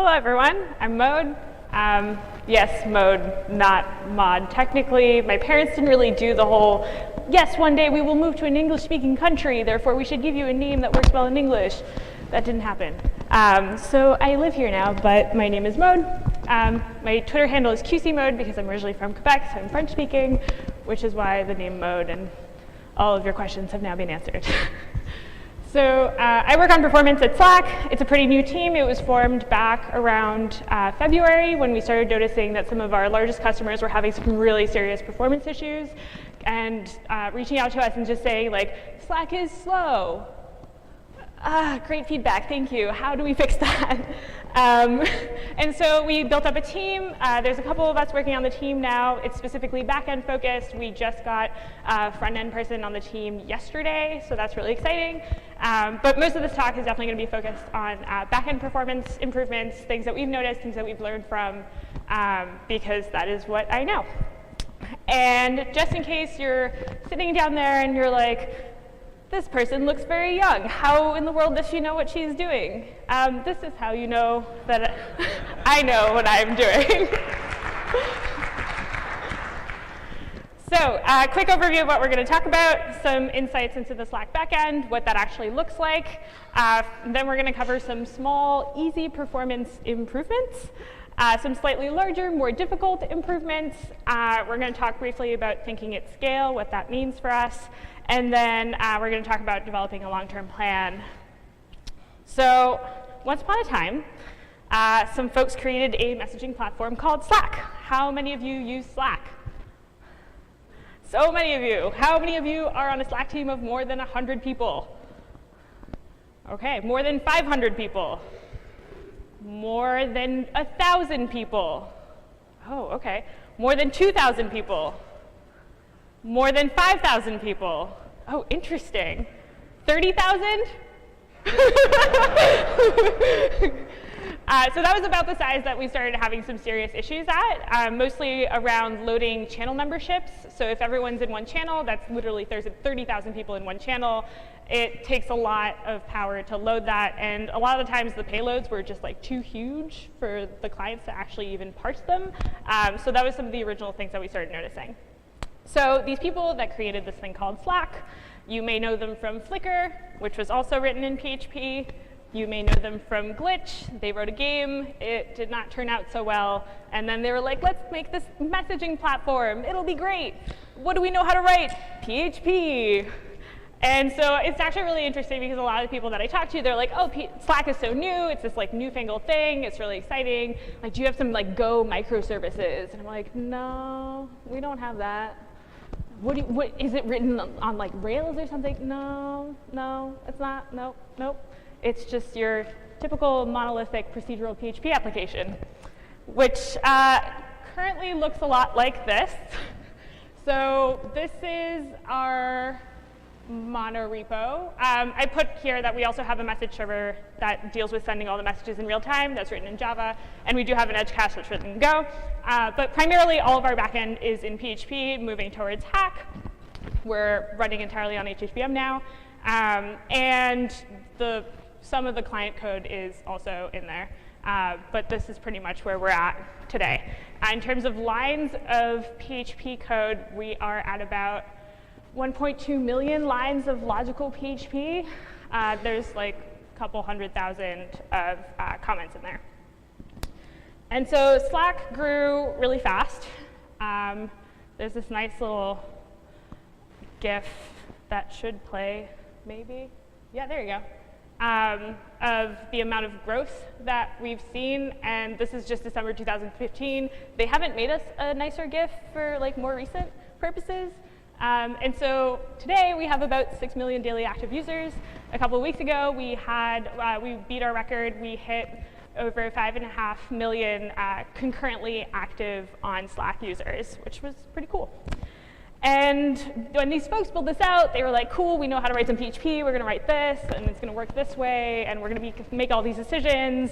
Hello, everyone. I'm Mode. Yes, Mode, not Mod. Technically, my parents didn't really do the whole, yes, one day we will move to an English-speaking country, therefore we should give you a name that works well in English. That didn't happen. So I live here now, but my name is Mode. My Twitter handle is QCMode because I'm originally from Quebec, so I'm French-speaking, which is why the name Mode, and all of your questions have now been answered. So I work on performance at Slack. It's a pretty new team. It was formed back around February when we started noticing that some of our largest customers were having some really serious performance issues and reaching out to us and just saying, like, Slack is slow. Great feedback, thank you. How do we fix that? And so we built up a team. There's a couple of us working on the team now. It's specifically back-end focused. We just got a front-end person on the team yesterday, so that's really exciting. But most of this talk is definitely going to be focused on back-end performance improvements, things that we've noticed, things that we've learned from, because that is what I know. And just in case you're sitting down there and you're like, this person looks very young. How in the world does she know what she's doing? This is how you know that I know what I'm doing. So, quick overview of what we're going to talk about, some insights into the Slack backend, what that actually looks like. Then we're going to cover some small, easy performance improvements, some slightly larger, more difficult improvements. We're going to talk briefly about thinking at scale, what that means for us. And then we're going to talk about developing a long-term plan. So once upon a time, some folks created a messaging platform called Slack. How many of you use Slack? So many of you. How many of you are on a Slack team of more than 100 people? OK, more than 500 people. More than 1,000 people. Oh, OK. More than 2,000 people. More than 5,000 people. Oh, interesting. 30,000? So that was about the size that we started having some serious issues at, mostly around loading channel memberships. So if everyone's in one channel, that's literally 30,000 people in one channel. It takes a lot of power to load that, and a lot of the times the payloads were just like too huge for the clients to actually even parse them. So that was some of the original things that we started noticing. So these people that created this thing called Slack, you may know them from Flickr, which was also written in PHP. You may know them from Glitch. They wrote a game. It did not turn out so well. And then they were like, let's make this messaging platform. It'll be great. What do we know how to write? PHP. And so it's actually really interesting because a lot of the people that I talk to, they're like, oh, Slack is so new. It's this like newfangled thing. It's really exciting. Like, do you have some like Go microservices? And I'm like, no, we don't have that. What is it written on like Rails or something? No, it's not. Nope. It's just your typical monolithic procedural PHP application, which currently looks a lot like this. So this is our monorepo. I put here that we also have a message server that deals with sending all the messages in real time. That's written in Java. And we do have an edge cache that's written in Go. But primarily, all of our backend is in PHP, moving towards Hack. We're running entirely on HHVM now. And some of the client code is also in there. But this is pretty much where we're at today. In terms of lines of PHP code, we are at about 1.2 million lines of logical PHP. There's like a couple 100,000 of comments in there. And so Slack grew really fast. There's this nice little GIF that should play, maybe. Yeah, there you go. Of the amount of growth that we've seen. And this is just December 2015. They haven't made us a nicer GIF for like more recent purposes. And so today we have about 6 million daily active users. A couple of weeks ago we beat our record. We hit over 5.5 million concurrently active on Slack users, which was pretty cool. And when these folks built this out, they were like, cool, we know how to write some PHP. We're going to write this, and it's going to work this way, and we're going to make all these decisions.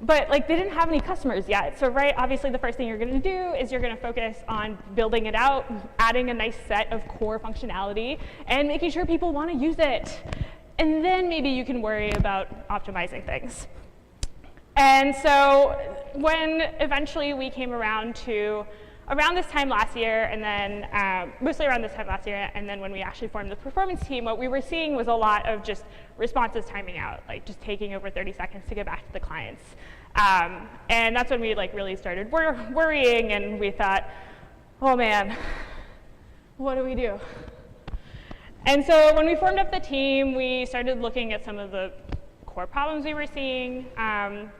But like, they didn't have any customers yet. So obviously, the first thing you're going to do is you're going to focus on building it out, adding a nice set of core functionality, and making sure people want to use it. And then maybe you can worry about optimizing things. And so when eventually we came around to around this time last year, and then mostly around this time last year, and then when we actually formed the performance team, what we were seeing was a lot of just responses timing out, like just taking over 30 seconds to get back to the clients. And that's when we really started worrying, and we thought, oh man, what do we do? And so when we formed up the team, we started looking at some of the core problems we were seeing, and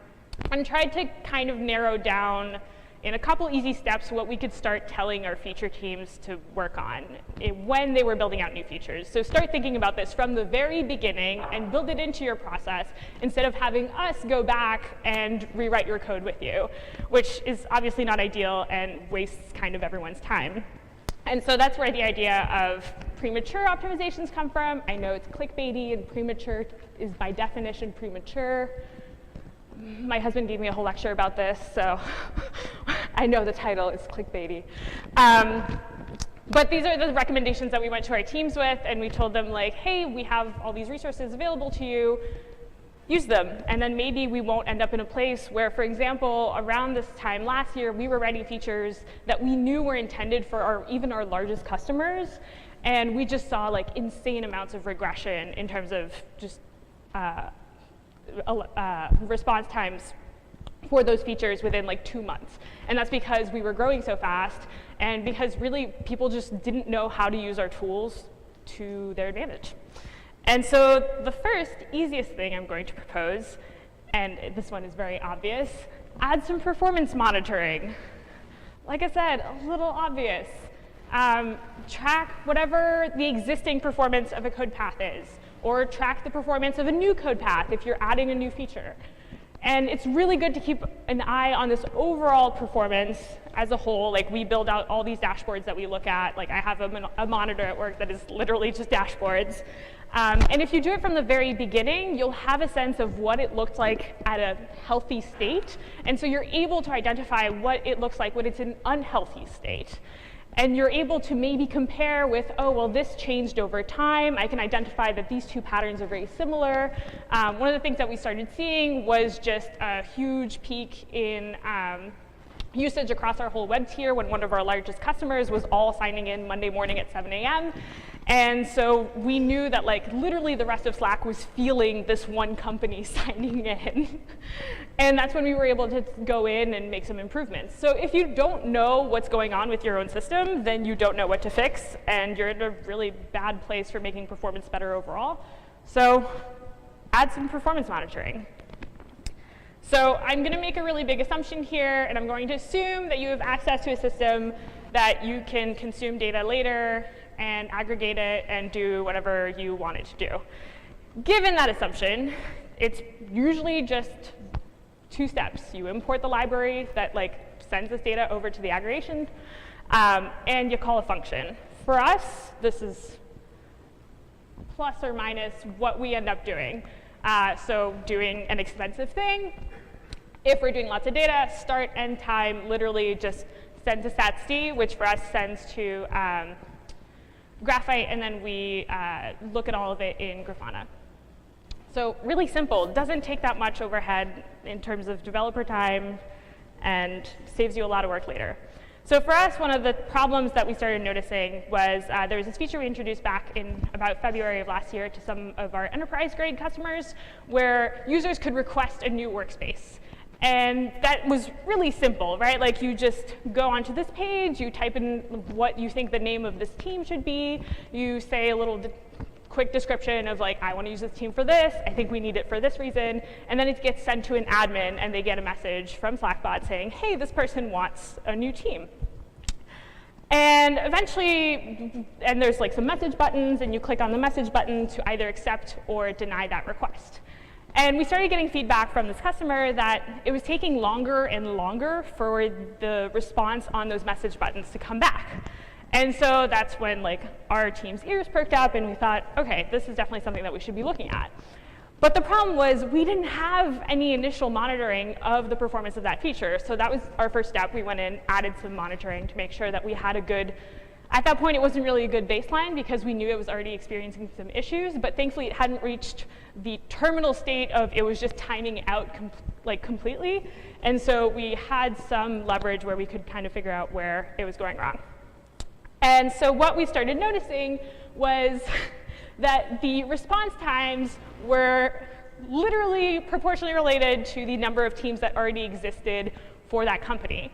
tried to kind of narrow down in a couple easy steps what we could start telling our feature teams to work on when they were building out new features. So start thinking about this from the very beginning and build it into your process instead of having us go back and rewrite your code with you, which is obviously not ideal and wastes kind of everyone's time. And so that's where the idea of premature optimizations come from. I know it's clickbaity, and premature is by definition premature. My husband gave me a whole lecture about this, so I know the title is clickbaity. But these are the recommendations that we went to our teams with, and we told them, like, hey, we have all these resources available to you, use them. And then maybe we won't end up in a place where, for example, around this time last year, we were writing features that we knew were intended for even our largest customers, and we just saw insane amounts of regression in terms of just response times for those features within 2 months. And that's because we were growing so fast, and because really people just didn't know how to use our tools to their advantage. And so the first easiest thing I'm going to propose, and this one is very obvious, add some performance monitoring. Like I said, a little obvious. Track whatever the existing performance of a code path is, or track the performance of a new code path if you're adding a new feature. And it's really good to keep an eye on this overall performance as a whole. We build out all these dashboards that we look at. I have a monitor at work that is literally just dashboards. And if you do it from the very beginning, you'll have a sense of what it looked like at a healthy state. And so you're able to identify what it looks like when it's in an unhealthy state. And you're able to maybe compare with, oh, well, this changed over time. I can identify that these two patterns are very similar. One of the things that we started seeing was just a huge peak in usage across our whole web tier when one of our largest customers was all signing in Monday morning at 7 a.m. And so we knew that literally the rest of Slack was feeling this one company signing in. And that's when we were able to go in and make some improvements. So if you don't know what's going on with your own system, then you don't know what to fix, and you're in a really bad place for making performance better overall. So add some performance monitoring. So I'm going to make a really big assumption here, and I'm going to assume that you have access to a system that you can consume data later and aggregate it and do whatever you want it to do. Given that assumption, it's usually just 2 steps. You import the library that sends this data over to the aggregation, and you call a function. For us, this is plus or minus what we end up doing. So doing an expensive thing. If we're doing lots of data, start, end time, literally just send to statsd, which for us sends to Graphite, and then we look at all of it in Grafana. So really simple. Doesn't take that much overhead in terms of developer time, and saves you a lot of work later. So for us, one of the problems that we started noticing was there was this feature we introduced back in about February of last year to some of our enterprise-grade customers, where users could request a new workspace. And that was really simple, right? You just go onto this page, you type in what you think the name of this team should be, you say a little quick description of I want to use this team for this, I think we need it for this reason, and then it gets sent to an admin, and they get a message from Slackbot saying, hey, this person wants a new team. And eventually, and there's some message buttons, and you click on the message button to either accept or deny that request. And we started getting feedback from this customer that it was taking longer and longer for the response on those message buttons to come back. And so that's when our team's ears perked up, and we thought, OK, this is definitely something that we should be looking at. But the problem was we didn't have any initial monitoring of the performance of that feature. So that was our first step. We went in, added some monitoring to make sure that we had a good At that point, it wasn't really a good baseline because we knew it was already experiencing some issues, but thankfully it hadn't reached the terminal state of it was just timing out like completely. And so we had some leverage where we could kind of figure out where it was going wrong. And so what we started noticing was that the response times were literally proportionally related to the number of teams that already existed for that company.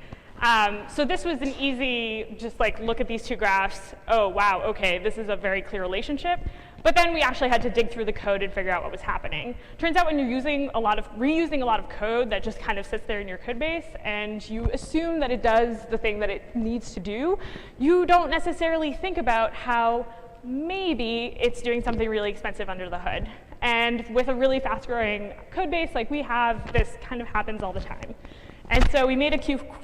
So this was an easy, just like look at these two graphs, oh wow, okay, this is a very clear relationship. But then we actually had to dig through the code and figure out what was happening. Turns out when you're reusing a lot of code that just kind of sits there in your code base and you assume that it does the thing that it needs to do, you don't necessarily think about how maybe it's doing something really expensive under the hood. And with a really fast-growing code base like we have, this kind of happens all the time. And so we made a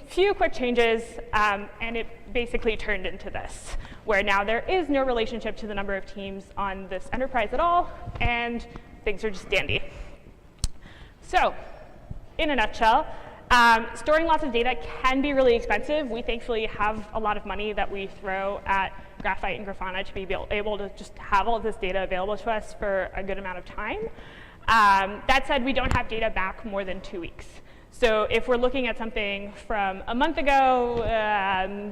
few quick changes, and it basically turned into this, where now there is no relationship to the number of teams on this enterprise at all, and things are just dandy. So, in a nutshell, storing lots of data can be really expensive. We thankfully have a lot of money that we throw at Graphite and Grafana to be able to just have all of this data available to us for a good amount of time. That said, we don't have data back more than 2 weeks. So if we're looking at something from a month ago,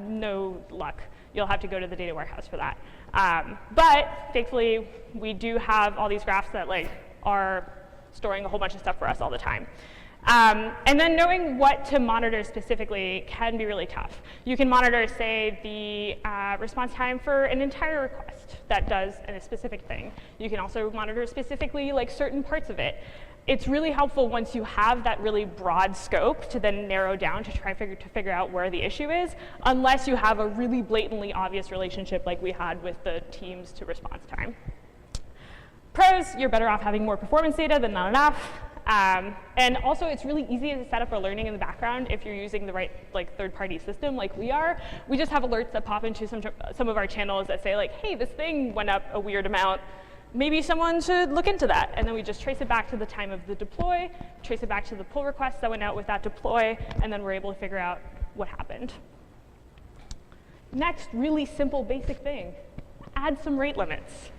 no luck. You'll have to go to the data warehouse for that. But thankfully, we do have all these graphs that are storing a whole bunch of stuff for us all the time. And then knowing what to monitor specifically can be really tough. You can monitor, say, the response time for an entire request that does a specific thing. You can also monitor specifically certain parts of it. It's really helpful once you have that really broad scope to then narrow down to try to figure out where the issue is, unless you have a really blatantly obvious relationship like we had with the teams to response time. Pros, you're better off having more performance data than not enough. And also, it's really easy to set up a learning in the background if you're using the right third-party system like we are. We just have alerts that pop into some of our channels that say hey, this thing went up a weird amount. Maybe someone should look into that. And then we just trace it back to the time of the deploy, trace it back to the pull requests that went out with that deploy, and then we're able to figure out what happened. Next, really simple, basic thing. Add some rate limits.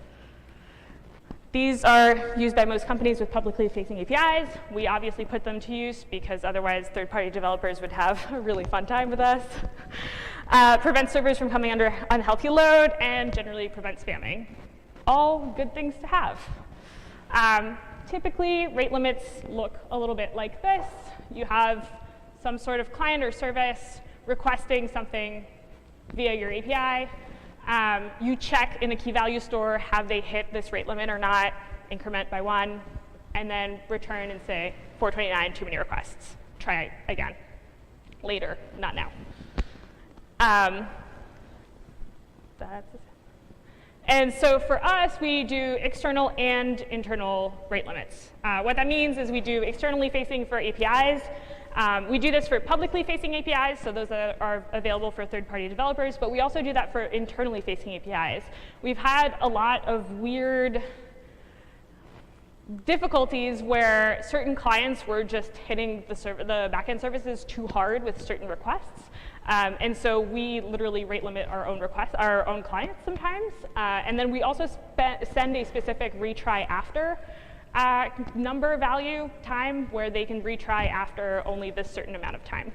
These are used by most companies with publicly facing APIs. We obviously put them to use because otherwise third-party developers would have a really fun time with us. Prevent servers from coming under unhealthy load, and generally prevent spamming. All good things to have. Typically, rate limits look a little bit like this. You have some sort of client or service requesting something via your API. You check in a key value store, have they hit this rate limit or not, increment by 1, and then return and say, 429, too many requests. Try again. Later, not now. And so for us, we do external and internal rate limits. What that means is we do externally facing for APIs. We do this for publicly facing APIs, so those that are available for third-party developers, but we also do that for internally facing APIs. We've had a lot of weird difficulties where certain clients were just hitting the backend services too hard with certain requests. And so we literally rate limit our own requests, our own clients sometimes. And then we also send a specific retry after number value time where they can retry after only this certain amount of time.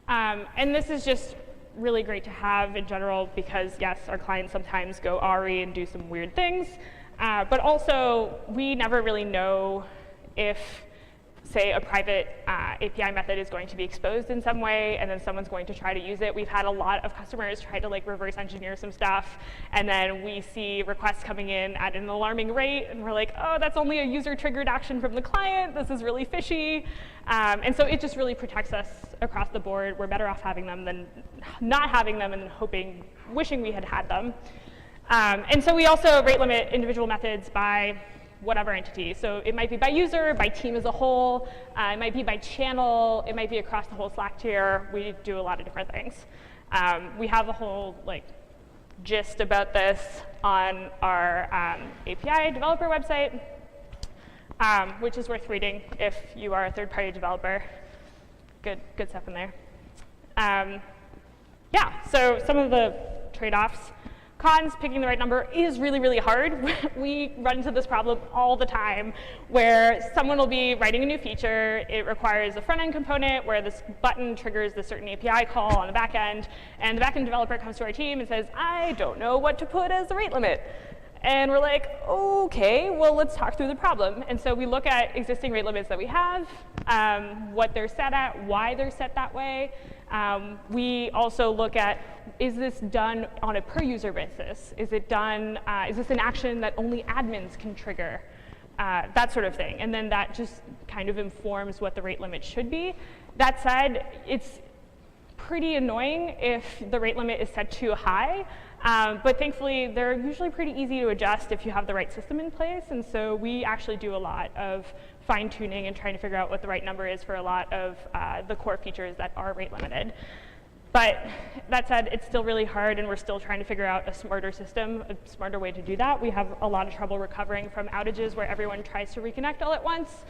And this is just really great to have in general because, yes, our clients sometimes go ARI and do some weird things. But also, we never really know if, say, a private API method is going to be exposed in some way, and then someone's going to try to use it. We've had a lot of customers try to reverse engineer some stuff, and then we see requests coming in at an alarming rate, and we're like, oh, that's only a user-triggered action from the client. This is really fishy. And so it just really protects us across the board. We're better off having them than not having them and wishing we had had them. And so we also rate limit individual methods by whatever entity. So it might be by user, by team as a whole, it might be by channel, it might be across the whole Slack tier. We do a lot of different things. We have a whole gist about this on our API developer website, which is worth reading if you are a third-party developer. Good stuff in there. Yeah, so some of the trade-offs. Cons, picking the right number is really, really hard. We run into this problem all the time where someone will be writing a new feature. It requires a front-end component where this button triggers the certain API call on the back end, and the back-end developer comes to our team and says, I don't know what to put as the rate limit. And we're like, OK, well, let's talk through the problem. And so we look at existing rate limits that we have, what they're set at, why they're set that way. We also look at, is this done on a per-user basis? Is it done, is this an action that only admins can trigger? That sort of thing. And then that just kind of informs what the rate limit should be. That said, it's pretty annoying if the rate limit is set too high. But thankfully, they're usually pretty easy to adjust if you have the right system in place. And so we actually do a lot of fine-tuning and trying to figure out what the right number is for a lot of the core features that are rate limited. But that said, it's still really hard, and we're still trying to figure out a smarter system, a smarter way to do that. We have a lot of trouble recovering from outages where everyone tries to reconnect all at once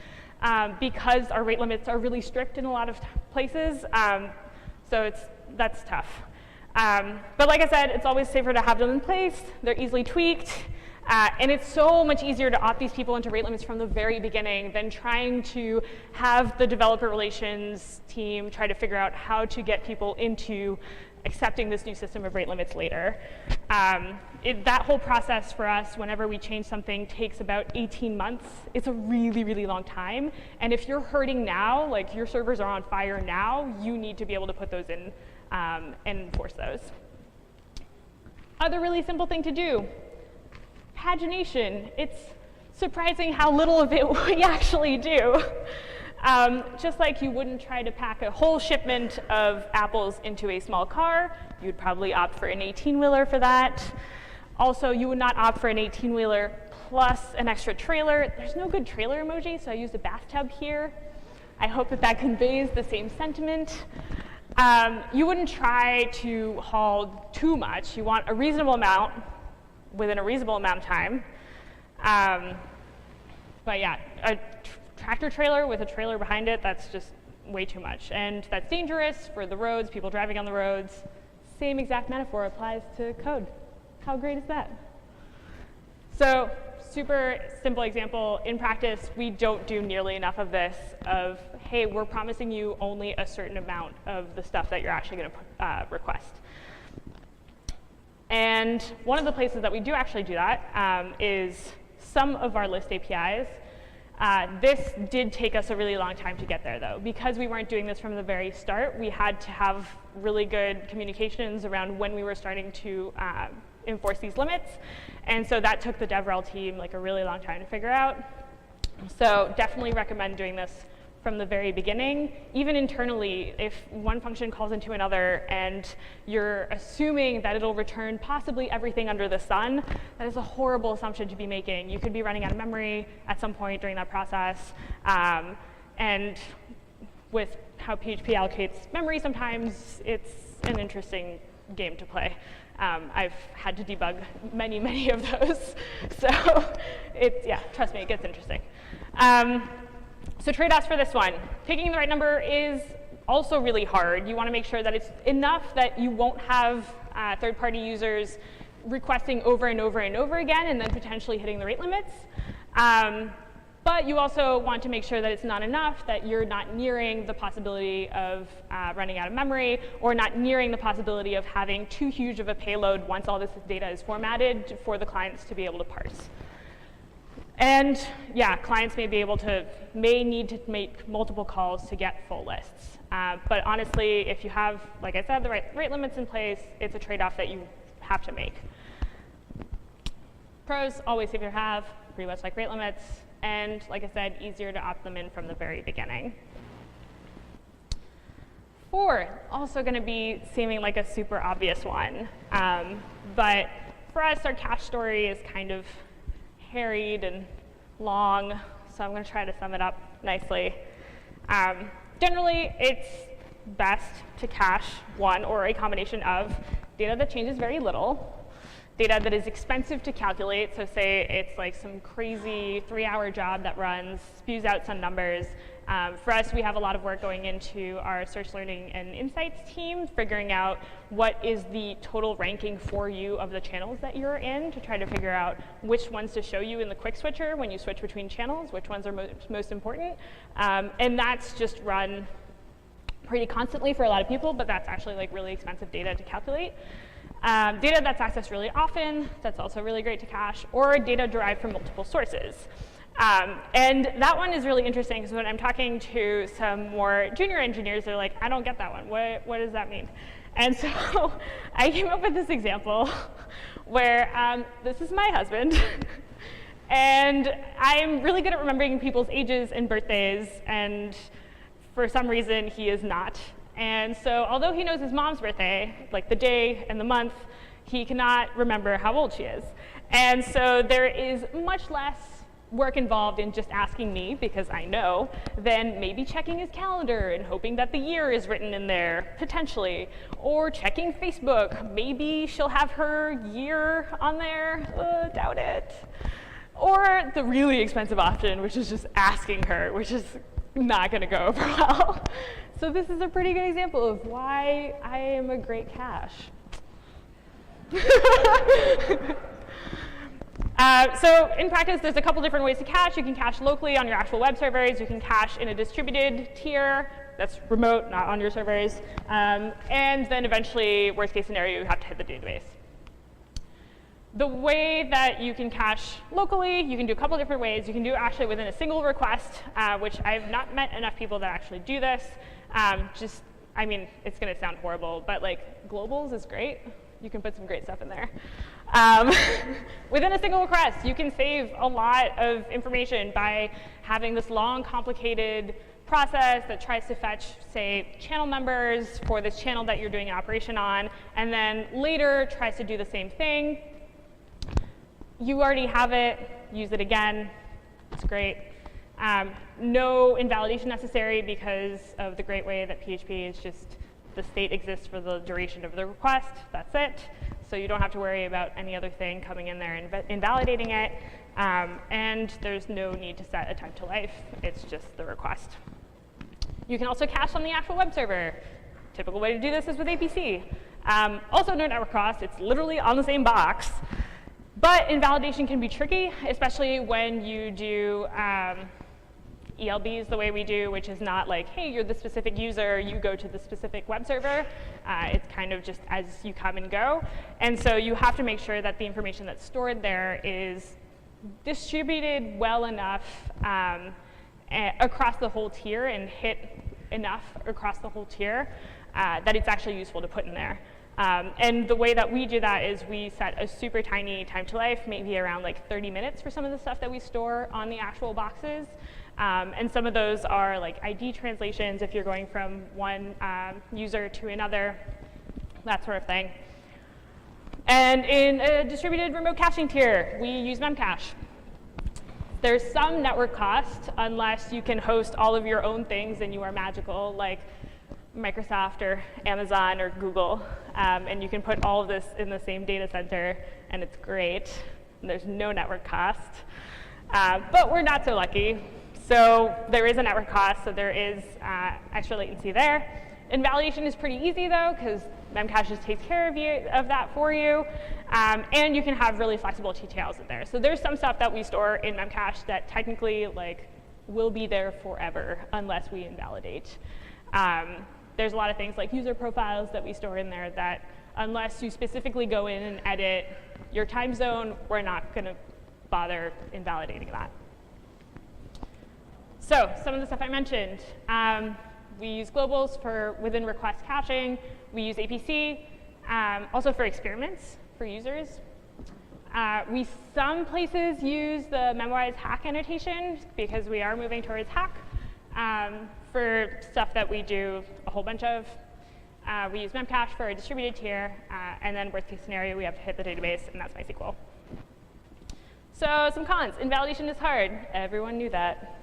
because our rate limits are really strict in a lot of places. So that's tough. But like I said, it's always safer to have them in place. They're easily tweaked. And it's so much easier to opt these people into rate limits from the very beginning than trying to have the developer relations team try to figure out how to get people into accepting this new system of rate limits later. That whole process for us, whenever we change something, takes about 18 months. It's a really, really long time. And if you're hurting now, like your servers are on fire now, you need to be able to put those in and enforce those. Other really simple thing to do, pagination. It's surprising how little of it we actually do. Just like you wouldn't try to pack a whole shipment of apples into a small car, you'd probably opt for an 18-wheeler for that. Also, you would not opt for an 18-wheeler plus an extra trailer. There's no good trailer emoji, so I used a bathtub here. I hope that that conveys the same sentiment. You wouldn't try to haul too much. You want a reasonable amount within a reasonable amount of time. But yeah, a tractor trailer with a trailer behind it, that's just way too much. And that's dangerous for the roads, people driving on the roads. Same exact metaphor applies to code. How great is that? So super simple example. In practice, we don't do nearly enough of this of, hey, we're promising you only a certain amount of the stuff that you're actually going to request. And one of the places that we do actually do that is some of our list APIs. This did take us a really long time to get there, though. Because we weren't doing this from the very start, we had to have really good communications around when we were starting to enforce these limits. And so that took the DevRel team like a really long time to figure out. So definitely recommend doing this from the very beginning. Even internally, if one function calls into another and you're assuming that it'll return possibly everything under the sun, that is a horrible assumption to be making. You could be running out of memory at some point during that process. And with how PHP allocates memory sometimes, it's an interesting game to play. I've had to debug many, many of those. So yeah, trust me, it gets interesting. So trade-offs for this one. Picking the right number is also really hard. You want to make sure that it's enough that you won't have third-party users requesting over and over and over again and then potentially hitting the rate limits. But you also want to make sure that it's not enough, that you're not nearing the possibility of running out of memory, or not nearing the possibility of having too huge of a payload once all this data is formatted for the clients to be able to parse. And yeah, clients may need to make multiple calls to get full lists. But honestly, if you have, like I said, the right rate limits in place, it's a trade-off that you have to make. Pros, always safer to have, pretty much like rate limits. And like I said, easier to opt them in from the very beginning. 4, also going to be seeming like a super obvious one. But for us, our cache story is kind of harried and long, so I'm going to try to sum it up nicely. Generally, it's best to cache one or a combination of data that changes very little data that is expensive to calculate, so say it's like some crazy 3-hour job that runs, spews out some numbers. For us, we have a lot of work going into our search learning and insights team, figuring out what is the total ranking for you of the channels that you're in to try to figure out which ones to show you in the quick switcher when you switch between channels, which ones are most important. And that's just run pretty constantly for a lot of people, but that's actually like really expensive data to calculate. Data that's accessed really often, that's also really great to cache, or data derived from multiple sources. And that one is really interesting because when I'm talking to some more junior engineers, they're like, I don't get that one. What does that mean? And so I came up with this example where this is my husband. And I'm really good at remembering people's ages and birthdays, and for some reason he is not. And so although he knows his mom's birthday, like the day and the month, he cannot remember how old she is. And so there is much less work involved in just asking me, because I know, than maybe checking his calendar and hoping that the year is written in there, potentially, or checking Facebook. Maybe she'll have her year on there, doubt it. Or the really expensive option, which is just asking her, which is not going to go over well. So this is a pretty good example of why I am a great cache. So in practice, there's a couple different ways to cache. You can cache locally on your actual web servers. You can cache in a distributed tier that's remote, not on your servers. And then eventually, worst case scenario, you have to hit the database. The way that you can cache locally, you can do a couple different ways. You can do it actually within a single request, which I've not met enough people that actually do this. I mean, it's going to sound horrible, but like globals is great. You can put some great stuff in there. Within a single request, you can save a lot of information by having this long, complicated process that tries to fetch, say, channel numbers for this channel that you're doing an operation on, and then later tries to do the same thing. You already have it, use it again, it's great. No invalidation necessary because of the great way that PHP is just, the state exists for the duration of the request, that's it. So you don't have to worry about any other thing coming in there and invalidating it. And there's no need to set a time to life, it's just the request. You can also cache on the actual web server. Typical way to do this is with APC. Also no network cost, it's literally on the same box. But invalidation can be tricky, especially when you do ELBs the way we do, which is not like, hey, you're the specific user, you go to the specific web server. It's kind of just as you come and go. And so you have to make sure that the information that's stored there is distributed well enough across the whole tier and hit enough across the whole tier that it's actually useful to put in there. And the way that we do that is we set a super tiny time to life, maybe around like 30 minutes for some of the stuff that we store on the actual boxes. And some of those are like ID translations if you're going from one user to another, that sort of thing. And in a distributed remote caching tier, we use Memcache. There's some network cost unless you can host all of your own things and you are magical, like Microsoft or Amazon or Google, and you can put all of this in the same data center, and it's great. And there's no network cost. But we're not so lucky. So there is a network cost, so there is extra latency there. Invalidation is pretty easy, though, because Memcache just takes care of that for you. And you can have really flexible TTLs in there. So there's some stuff that we store in Memcache that technically will be there forever unless we invalidate. There's a lot of things like user profiles that we store in there that unless you specifically go in and edit your time zone, we're not going to bother invalidating that. So some of the stuff I mentioned. We use globals for within request caching. We use APC, also for experiments for users. We some places use the memorize hack annotation because we are moving towards hack. For stuff that we do a whole bunch of, we use Memcache for a distributed tier, and then worst case scenario, we have to hit the database, and that's MySQL. So some cons. Invalidation is hard. Everyone knew that.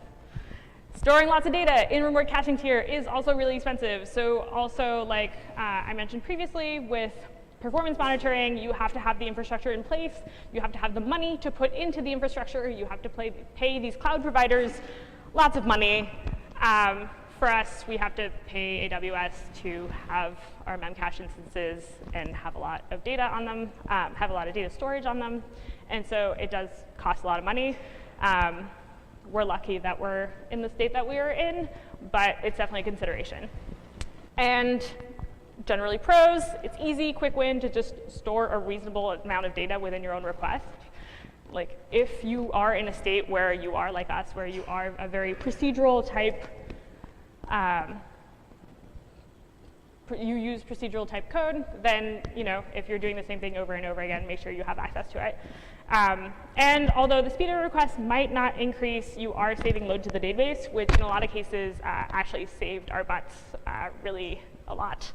Storing lots of data in remote caching tier is also really expensive. So also, like I mentioned previously, with performance monitoring, you have to have the infrastructure in place, you have to have the money to put into the infrastructure, you have to pay these cloud providers lots of money. For us, we have to pay AWS to have our Memcache instances and have a lot of data on them, have a lot of data storage on them, and so it does cost a lot of money. We're lucky that we're in the state that we are in, but it's definitely a consideration. And generally pros, it's easy, quick win to just store a reasonable amount of data within your own request. Like if you are in a state where you are like us, where you are a very procedural type, you use procedural type code, then if you're doing the same thing over and over again, make sure you have access to it. And although the speed of request might not increase, you are saving load to the database, which in a lot of cases actually saved our butts really a lot.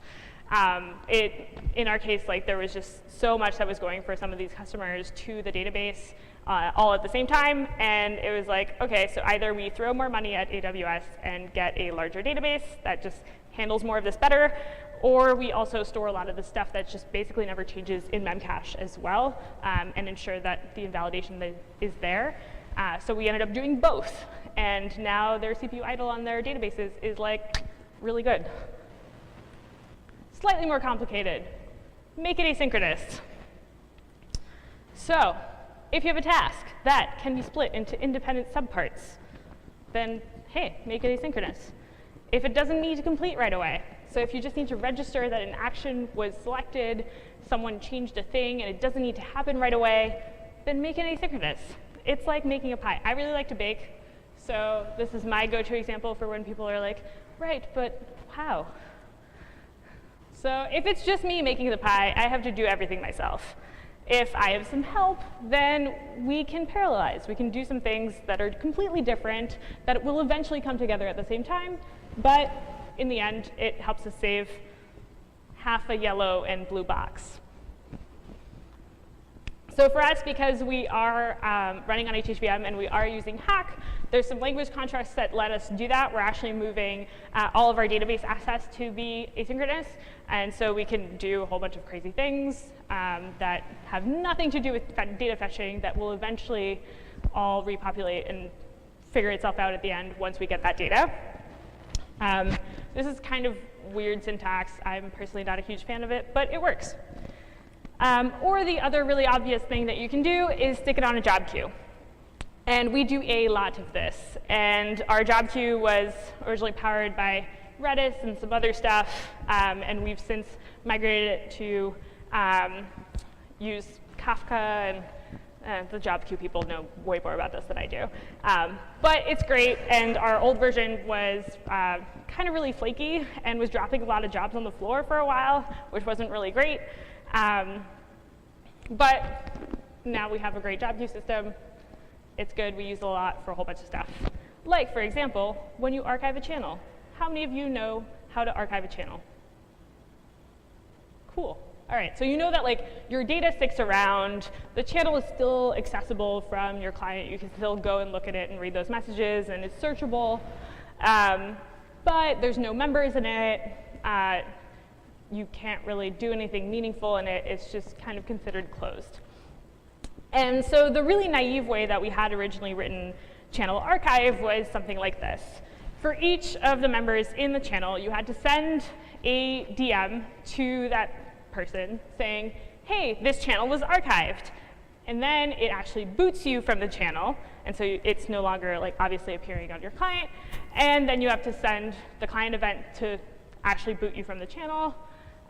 In our case, there was just so much that was going for some of these customers to the database all at the same time, and it was like, okay, so either we throw more money at AWS and get a larger database that just handles more of this better, or we also store a lot of the stuff that just basically never changes in Memcache as well, and ensure that the invalidation is there. So we ended up doing both, and now their CPU idle on their databases is really good. Slightly more complicated. Make it asynchronous. So if you have a task that can be split into independent subparts, then hey, make it asynchronous. If it doesn't need to complete right away, so if you just need to register that an action was selected, someone changed a thing, and it doesn't need to happen right away, then make it asynchronous. It's like making a pie. I really like to bake, so this is my go-to example for when people are like, right, but how? So if it's just me making the pie, I have to do everything myself. If I have some help, then we can parallelize. We can do some things that are completely different, that will eventually come together at the same time, but in the end, it helps us save half a yellow and blue box. So for us, because we are running on HHVM and we are using Hack, there's some language contracts that let us do that. We're actually moving all of our database access to be asynchronous. And so we can do a whole bunch of crazy things that have nothing to do with data fetching that will eventually all repopulate and figure itself out at the end once we get that data. This is kind of weird syntax. I'm personally not a huge fan of it, but it works. Or the other really obvious thing that you can do is stick it on a job queue. And we do a lot of this. And our job queue was originally powered by Redis and some other stuff. And we've since migrated it to use Kafka. And the job queue people know way more about this than I do. But it's great. And our old version was kind of really flaky and was dropping a lot of jobs on the floor for a while, which wasn't really great. But now we have a great job queue system. It's good. We use it a lot for a whole bunch of stuff. Like, for example, when you archive a channel. How many of you know how to archive a channel? Cool. All right, so you know that your data sticks around. The channel is still accessible from your client. You can still go and look at it and read those messages, and it's searchable. But there's no members in it. You can't really do anything meaningful in it. It's just kind of considered closed. And so the really naive way that we had originally written channel archive was something like this. For each of the members in the channel, you had to send a DM to that person saying, hey, this channel was archived. And then it actually boots you from the channel. And so it's no longer obviously appearing on your client. And then you have to send the client event to actually boot you from the channel.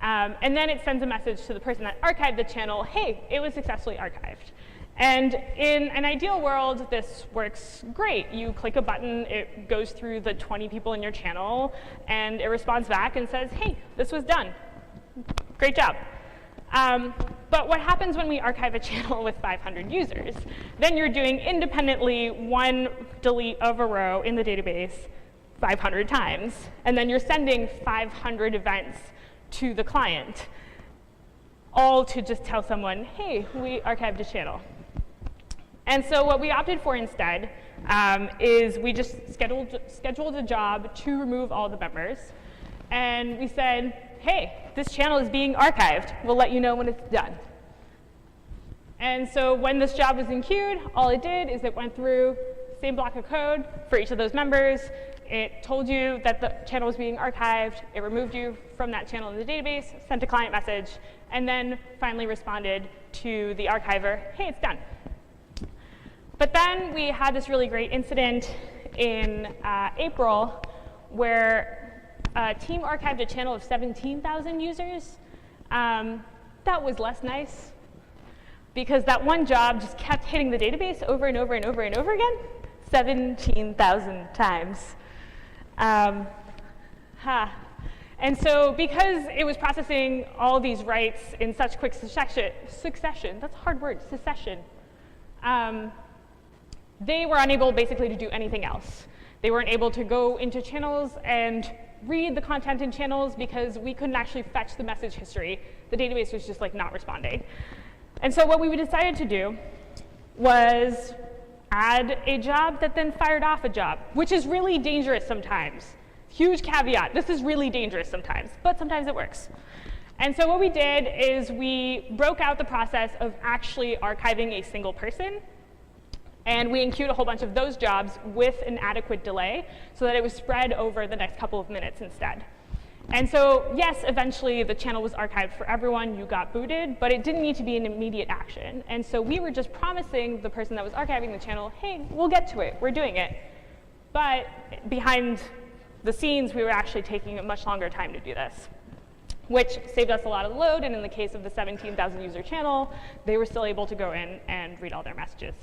And then it sends a message to the person that archived the channel, hey, it was successfully archived. And in an ideal world, this works great. You click a button, it goes through the 20 people in your channel, and it responds back and says, hey, this was done. Great job. But what happens when we archive a channel with 500 users? Then you're doing independently one delete of a row in the database 500 times, and then you're sending 500 events to the client, all to just tell someone, hey, we archived a channel. And so what we opted for instead is we just scheduled a job to remove all the members. And we said, hey, this channel is being archived. We'll let you know when it's done. And so when this job was enqueued, all it did is it went through the same block of code for each of those members. It told you that the channel was being archived. It removed you from that channel in the database, sent a client message, and then finally responded to the archiver, hey, it's done. But then we had this really great incident in April where a team archived a channel of 17,000 users. That was less nice, because that one job just kept hitting the database over and over and over and over again, 17,000 times. And so because it was processing all these writes in such quick succession, that's a hard word, succession, they were unable basically to do anything else. They weren't able to go into channels and read the content in channels because we couldn't actually fetch the message history. The database was just like not responding. And so what we decided to do was add a job that then fired off a job, which is really dangerous sometimes. Huge caveat, this is really dangerous sometimes, but sometimes it works. And so what we did is we broke out the process of actually archiving a single person, and we enqueued a whole bunch of those jobs with an adequate delay so that it was spread over the next couple of minutes instead. And so, yes, eventually the channel was archived for everyone, you got booted, but it didn't need to be an immediate action. And so we were just promising the person that was archiving the channel, hey, we'll get to it, we're doing it. But behind the scenes, we were actually taking a much longer time to do this, which saved us a lot of load, and in the case of the 17,000 user channel, they were still able to go in and read all their messages.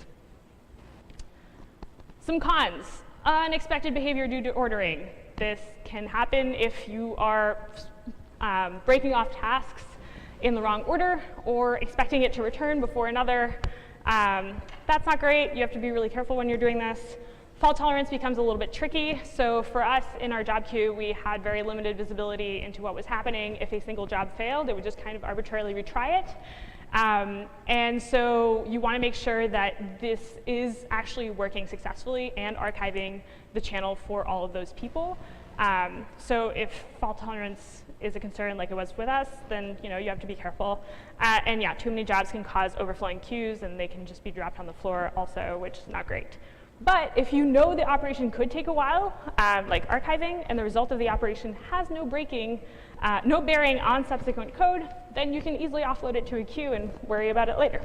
Some cons, unexpected behavior due to ordering. This can happen if you are breaking off tasks in the wrong order or expecting it to return before another. That's not great. You have to be really careful when you're doing this. Fault tolerance becomes a little bit tricky. So for us in our job queue, we had very limited visibility into what was happening. If a single job failed, it would just kind of arbitrarily retry it. And so you want to make sure that this is actually working successfully and archiving the channel for all of those people. So if fault tolerance is a concern like it was with us, then you have to be careful. And yeah, too many jobs can cause overflowing queues, and they can just be dropped on the floor also, which is not great. But if you know the operation could take a while, like archiving, and the result of the operation has no bearing on subsequent code, then you can easily offload it to a queue and worry about it later.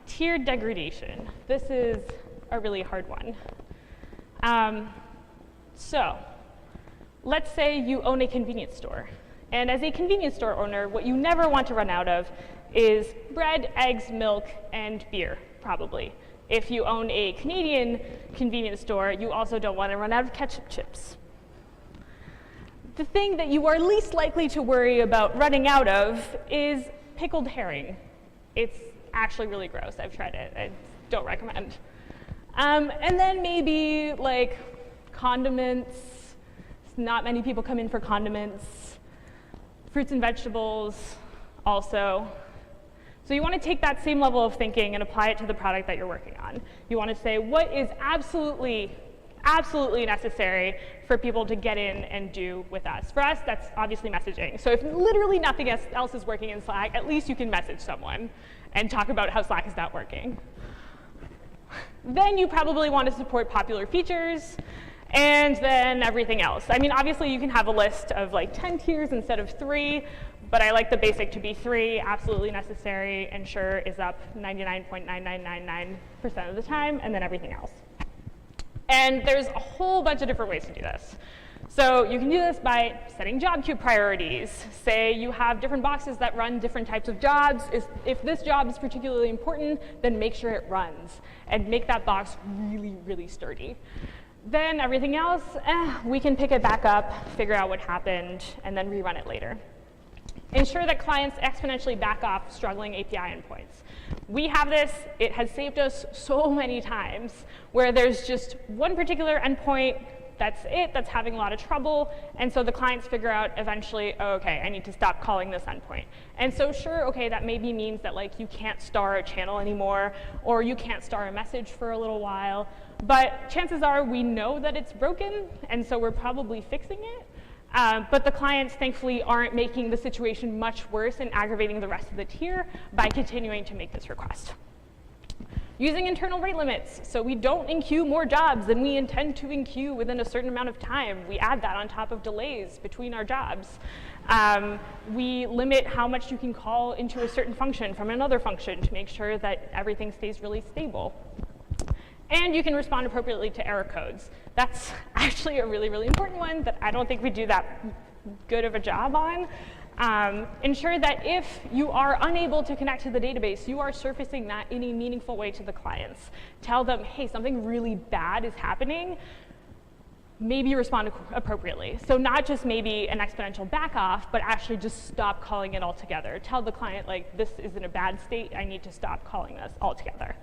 Tiered degradation. This is a really hard one. So let's say you own a convenience store. And as a convenience store owner, what you never want to run out of is bread, eggs, milk, and beer, probably. If you own a Canadian convenience store, you also don't want to run out of ketchup chips. The thing that you are least likely to worry about running out of is pickled herring. It's actually really gross. I've tried it. I don't recommend. And then maybe like condiments. Not many people come in for condiments. Fruits and vegetables also. So you want to take that same level of thinking and apply it to the product that you're working on. You want to say, what is absolutely necessary for people to get in and do with us? For us, that's obviously messaging. So if literally nothing else is working in Slack, at least you can message someone and talk about how Slack is not working. Then you probably want to support popular features, and then everything else. I mean, obviously, you can have a list of like 10 tiers instead of 3, but I like the basic to be 3, absolutely necessary, ensure is up 99.9999% of the time, and then everything else. And there's a whole bunch of different ways to do this. So you can do this by setting job queue priorities. Say you have different boxes that run different types of jobs. If this job is particularly important, then make sure it runs, and make that box really, really sturdy. Then everything else, we can pick it back up, figure out what happened, and then rerun it later. Ensure that clients exponentially back off struggling API endpoints. We have this. It has saved us so many times where there's just one particular endpoint, that's having a lot of trouble, and so the clients figure out eventually, oh, okay, I need to stop calling this endpoint. And so sure, okay, that maybe means that like you can't star a channel anymore, or you can't star a message for a little while, but chances are we know that it's broken, and so we're probably fixing it. But the clients, thankfully, aren't making the situation much worse and aggravating the rest of the tier by continuing to make this request. Using internal rate limits, so we don't enqueue more jobs than we intend to enqueue within a certain amount of time. We add that on top of delays between our jobs. We limit how much you can call into a certain function from another function to make sure that everything stays really stable. And you can respond appropriately to error codes. That's actually a really, really important one that I don't think we do that good of a job on. Ensure that if you are unable to connect to the database, you are surfacing that in a meaningful way to the clients. Tell them, hey, something really bad is happening. Maybe respond appropriately. So not just maybe an exponential back off, but actually just stop calling it altogether. Tell the client, like, this is in a bad state. I need to stop calling this altogether.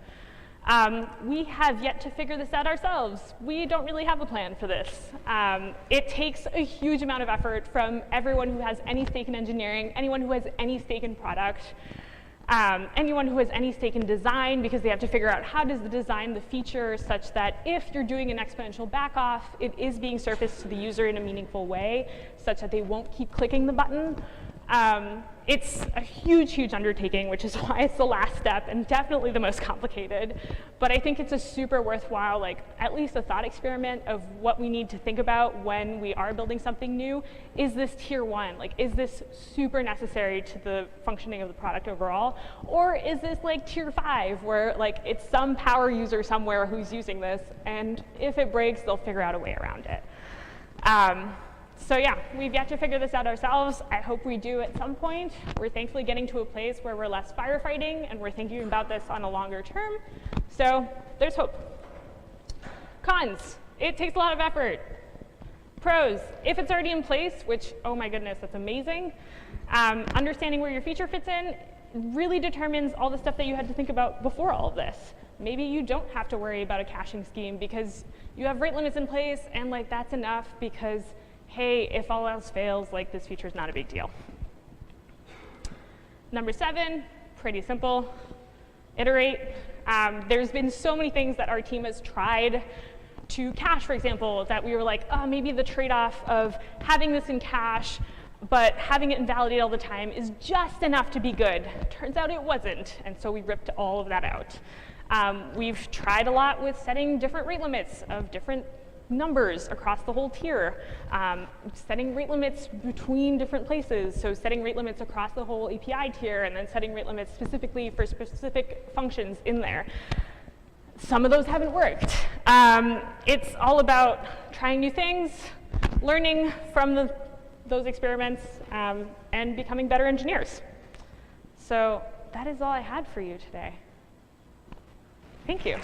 We have yet to figure this out ourselves. We don't really have a plan for this. It takes a huge amount of effort from everyone who has any stake in engineering, anyone who has any stake in product, anyone who has any stake in design, because they have to figure out how does the design the feature such that if you're doing an exponential back off, it is being surfaced to the user in a meaningful way, such that they won't keep clicking the button. It's a huge, huge undertaking, which is why it's the last step and definitely the most complicated. But I think it's a super worthwhile, like, at least a thought experiment of what we need to think about when we are building something new. Is this tier 1? Like, is this super necessary to the functioning of the product overall? Or is this like tier 5, where like it's some power user somewhere who's using this, and if it breaks, they'll figure out a way around it. So yeah, we've yet to figure this out ourselves. I hope we do at some point. We're thankfully getting to a place where we're less firefighting, and we're thinking about this on a longer term. So there's hope. Cons, it takes a lot of effort. Pros, if it's already in place, which, oh my goodness, that's amazing, understanding where your feature fits in really determines all the stuff that you had to think about before all of this. Maybe you don't have to worry about a caching scheme because you have rate limits in place, and like that's enough because hey, if all else fails, like this feature is not a big deal. Number 7, pretty simple, iterate. There's been so many things that our team has tried to cache, for example, that we were like, oh, maybe the trade-off of having this in cache, but having it invalidate all the time is just enough to be good. Turns out it wasn't, and so we ripped all of that out. We've tried a lot with setting different rate limits of different numbers across the whole tier, setting rate limits between different places, so setting rate limits across the whole API tier, and then setting rate limits specifically for specific functions in there. Some of those haven't worked. It's all about trying new things, learning from those experiments, and becoming better engineers. So that is all I had for you today. Thank you.